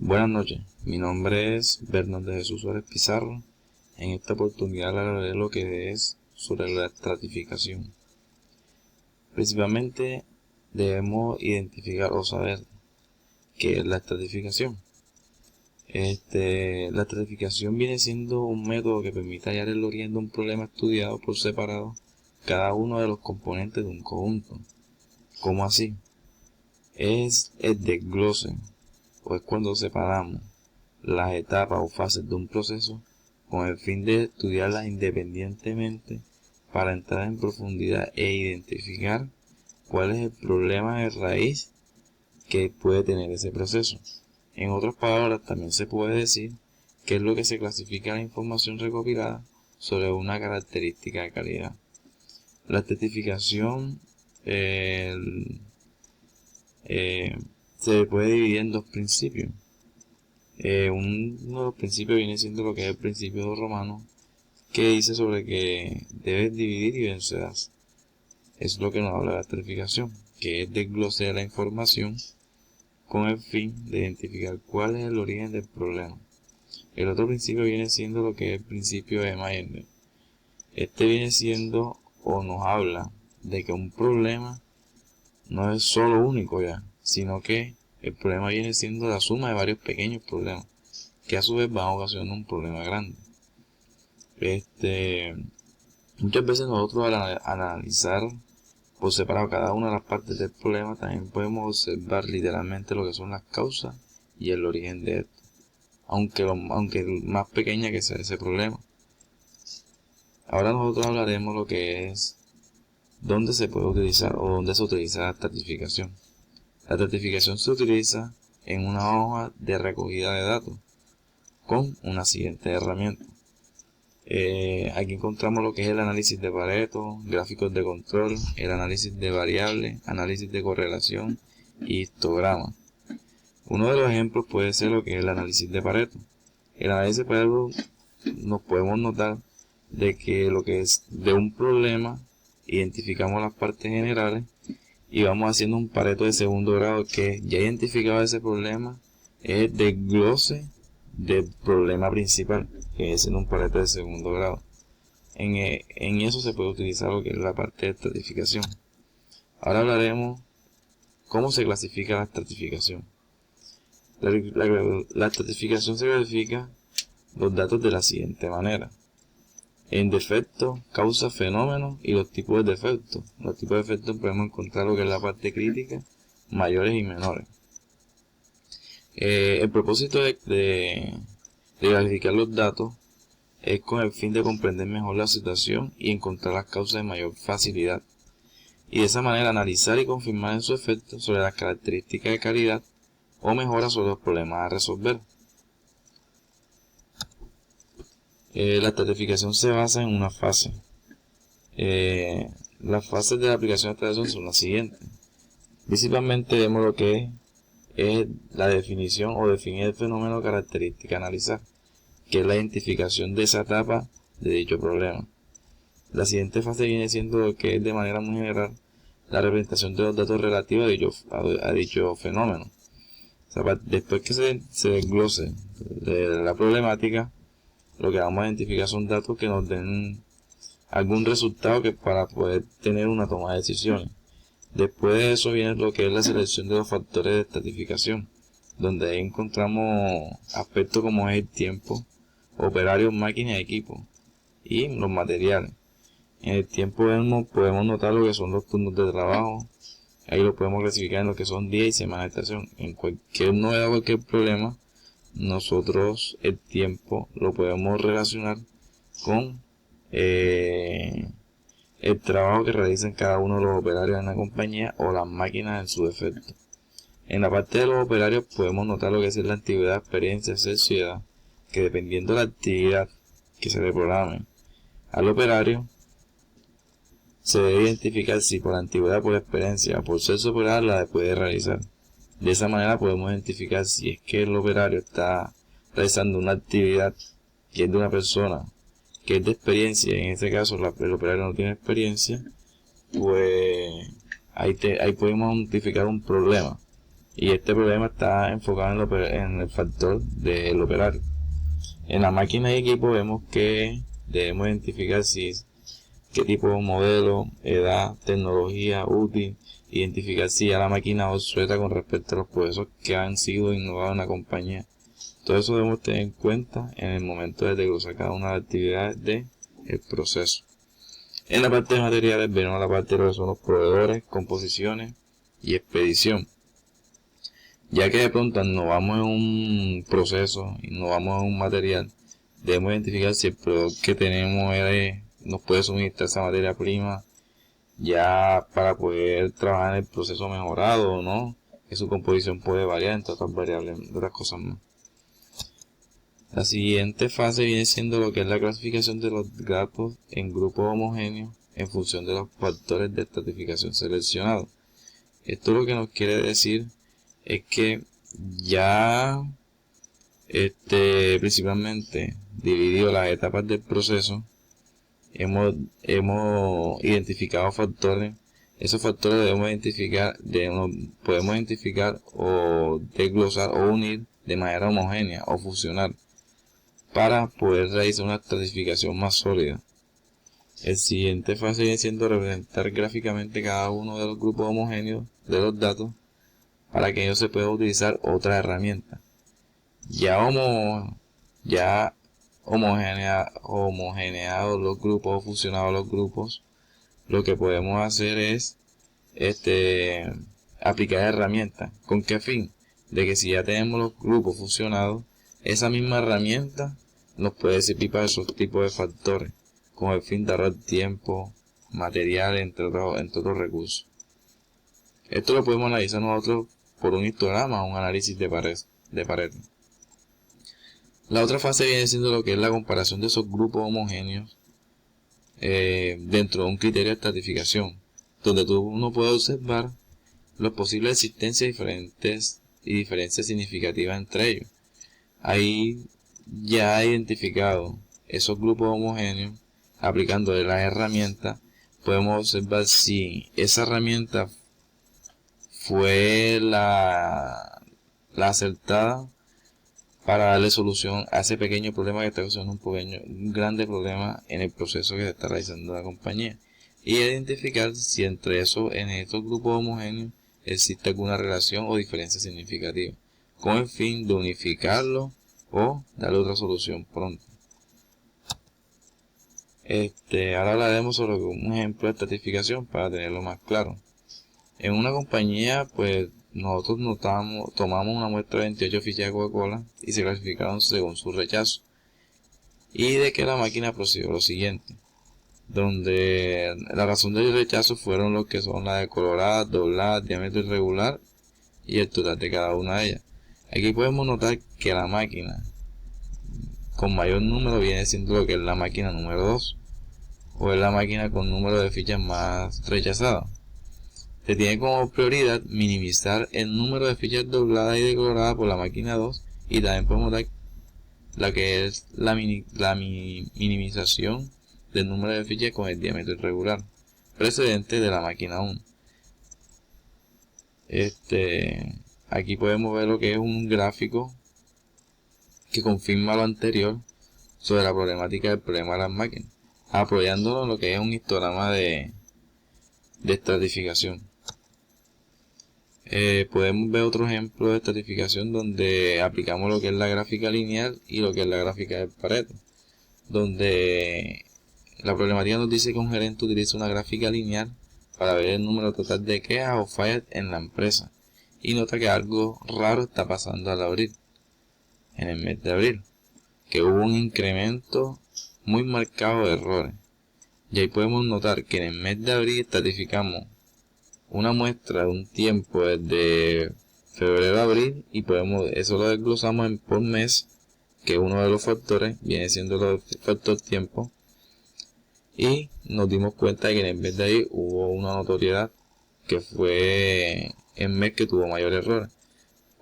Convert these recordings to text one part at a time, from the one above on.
Buenas noches, mi nombre es Bernardo de Jesús Suárez Pizarro. En esta oportunidad hablaré lo que es sobre la estratificación. Principalmente debemos identificar o saber qué es la estratificación. La estratificación viene siendo un método que permite hallar el origen de un problema estudiado por separado cada uno de los componentes de un conjunto. ¿Cómo así? Es el desglose, o es cuando separamos las etapas o fases de un proceso con el fin de estudiarlas independientemente para entrar en profundidad e identificar cuál es el problema de raíz que puede tener ese proceso. En otras palabras, también se puede decir qué es lo que se clasifica la información recopilada sobre una característica de calidad. La estratificación se puede dividir en dos principios. Uno de los principios viene siendo lo que es el principio romano, que dice sobre que debes dividir y vencerás. Es lo que nos habla de la estratificación, que es desglose de la información con el fin de identificar cuál es el origen del problema. El otro principio viene siendo lo que es el principio de Mayer. Este viene siendo o nos habla de que un problema no es solo único ya, sino que el problema viene siendo la suma de varios pequeños problemas, que a su vez van ocasionando un problema grande. Muchas veces nosotros al analizar por separado cada una de las partes del problema, también podemos observar literalmente lo que son las causas y el origen de esto, aunque más pequeña que sea ese problema. Ahora nosotros hablaremos lo que es dónde se puede utilizar o dónde se utiliza la estratificación. La estratificación se utiliza en una hoja de recogida de datos con una siguiente herramienta. Aquí encontramos lo que es el análisis de Pareto, gráficos de control, el análisis de variables, análisis de correlación y histograma. Uno de los ejemplos puede ser lo que es el análisis de Pareto. El análisis de Pareto nos podemos notar de que lo que es de un problema identificamos las partes generales y vamos haciendo un Pareto de segundo grado que ya identificado ese problema es el desglose del problema principal, que es en un Pareto de segundo grado. En eso se puede utilizar lo que es la parte de estratificación. Ahora hablaremos cómo se clasifica la estratificación. La estratificación se clasifica los datos de la siguiente manera: en defectos, causas, fenómenos y los tipos de defectos. Los tipos de defectos podemos encontrar lo que es la parte crítica, mayores y menores. El propósito de clasificar los datos es con el fin de comprender mejor la situación y encontrar las causas de mayor facilidad, y de esa manera analizar y confirmar en su efecto sobre las características de calidad o mejoras sobre los problemas a resolver. La estratificación se basa en una fase. Las fases de la aplicación de estratificación son las siguientes. Principalmente vemos lo que es la definición o definir el fenómeno característica a analizar, que es la identificación de esa etapa de dicho problema. La siguiente fase viene siendo lo que es de manera muy general la representación de los datos relativos a dicho fenómeno. O sea, después que se desglose de la problemática, lo que vamos a identificar son datos que nos den algún resultado que para poder tener una toma de decisiones. Después de eso viene lo que es la selección de los factores de estratificación, donde ahí encontramos aspectos como es el tiempo, operarios, máquinas y equipos, y los materiales. En el tiempo podemos notar lo que son los turnos de trabajo. Ahí lo podemos clasificar en lo que son días y semanas de estación. En cualquier novedad, cualquier problema, nosotros el tiempo lo podemos relacionar con el trabajo que realizan cada uno de los operarios en la compañía o las máquinas en su defecto. En la parte de los operarios podemos notar lo que es la antigüedad, experiencia, sociedad, que dependiendo de la actividad que se le programe al operario, se debe identificar si por antigüedad, por experiencia o por ser superior la puede realizar. De esa manera podemos identificar si es que el operario está realizando una actividad que es de una persona que es de experiencia, y en este caso el operario no tiene experiencia, pues ahí podemos identificar un problema. y este problema está enfocado en el factor del operario. En la máquina y equipo vemos que debemos identificar qué tipo de modelo, edad, tecnología útil, identificar si ya la máquina es obsoleta con respecto a los procesos que han sido innovados en la compañía. Todo eso debemos tener en cuenta en el momento de desglosar cada una de las actividades del proceso. En la parte de materiales vemos la parte de lo que son los proveedores, composiciones y expedición. Ya que de pronto nos vamos en un proceso y nos vamos en un material, debemos identificar si el proveedor que tenemos nos puede suministrar esa materia prima ya para poder trabajar en el proceso mejorado o no, que su composición puede variar entre otras variables, otras cosas más. La siguiente fase viene siendo lo que es la clasificación de los datos en grupos homogéneos en función de los factores de estratificación seleccionados. Esto lo que nos quiere decir es que ya principalmente dividido las etapas del proceso, hemos identificado factores. Esos factores podemos identificar o desglosar o unir de manera homogénea o fusionar para poder realizar una estratificación más sólida. El siguiente fase viene siendo representar gráficamente cada uno de los grupos homogéneos de los datos para que ellos se pueda utilizar otra herramienta. Ya homogeneados los grupos o fusionados los grupos, lo que podemos hacer es aplicar herramientas. ¿Con qué fin? De que si ya tenemos los grupos fusionados, esa misma herramienta nos puede servir para esos tipos de factores, con el fin de ahorrar tiempo, material, entre otros recursos. Esto lo podemos analizar nosotros por un histograma o un análisis de Pareto. La otra fase viene siendo lo que es la comparación de esos grupos homogéneos dentro de un criterio de estratificación, donde uno puede observar las posibles existencias y diferencias significativas entre ellos. Ahí ya ha identificado esos grupos homogéneos, aplicando las herramientas, podemos observar si esa herramienta fue la acertada para darle solución a ese pequeño problema que está causando un grande problema en el proceso que se está realizando la compañía, y identificar si en estos grupos homogéneos existe alguna relación o diferencia significativa, con el fin de unificarlo o darle otra solución pronto. Ahora hablaremos sobre un ejemplo de estratificación para tenerlo más claro. En una compañía, pues nosotros tomamos una muestra de 28 fichas de Coca-Cola y se clasificaron según su rechazo. Y de que la máquina procedió lo siguiente, donde la razón del rechazo fueron lo que son las decoloradas, dobladas, diámetro irregular y el total de cada una de ellas. Aquí podemos notar que la máquina con mayor número viene siendo lo que es la máquina número 2, o es la máquina con número de fichas más rechazadas. Se tiene como prioridad minimizar el número de fichas dobladas y decoloradas por la máquina 2, y también podemos dar la que es la minimización del número de fichas con el diámetro irregular, precedente de la máquina 1. Aquí podemos ver lo que es un gráfico que confirma lo anterior sobre la problemática del problema de las máquinas, apoyándonos en lo que es un histograma de estratificación. Podemos ver otro ejemplo de estratificación donde aplicamos lo que es la gráfica lineal y lo que es la gráfica de Pareto, donde la problemática nos dice que un gerente utiliza una gráfica lineal para ver el número total de quejas o fallas en la empresa, y nota que algo raro está pasando al abrir, en el mes de abril, que hubo un incremento muy marcado de errores. Y ahí podemos notar que en el mes de abril estratificamos una muestra de un tiempo desde febrero a abril, y eso lo desglosamos por mes, que uno de los factores viene siendo el factor tiempo, y nos dimos cuenta de que en el mes de ahí hubo una notoriedad que fue el mes que tuvo mayor error.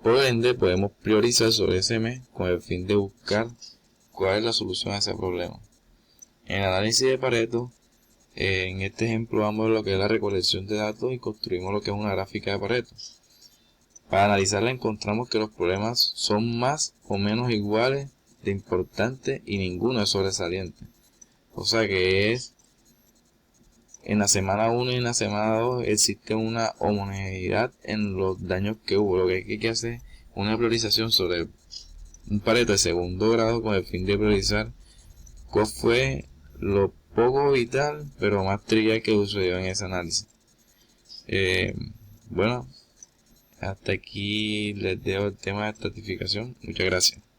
Por ende, podemos priorizar sobre ese mes con el fin de buscar cuál es la solución a ese problema. En el análisis de Pareto, en este ejemplo vamos a ver lo que es la recolección de datos y construimos lo que es una gráfica de Pareto. Para analizarla encontramos que los problemas son más o menos iguales de importantes y ninguno es sobresaliente. O sea que es en la semana 1 y en la semana 2 existe una homogeneidad en los daños que hubo. Lo que hay que hacer es una priorización sobre un Pareto de segundo grado con el fin de priorizar cuál fue lo poco vital pero más trivial que sucedió en ese análisis. Bueno, hasta aquí les dejo el tema de estratificación. Muchas gracias.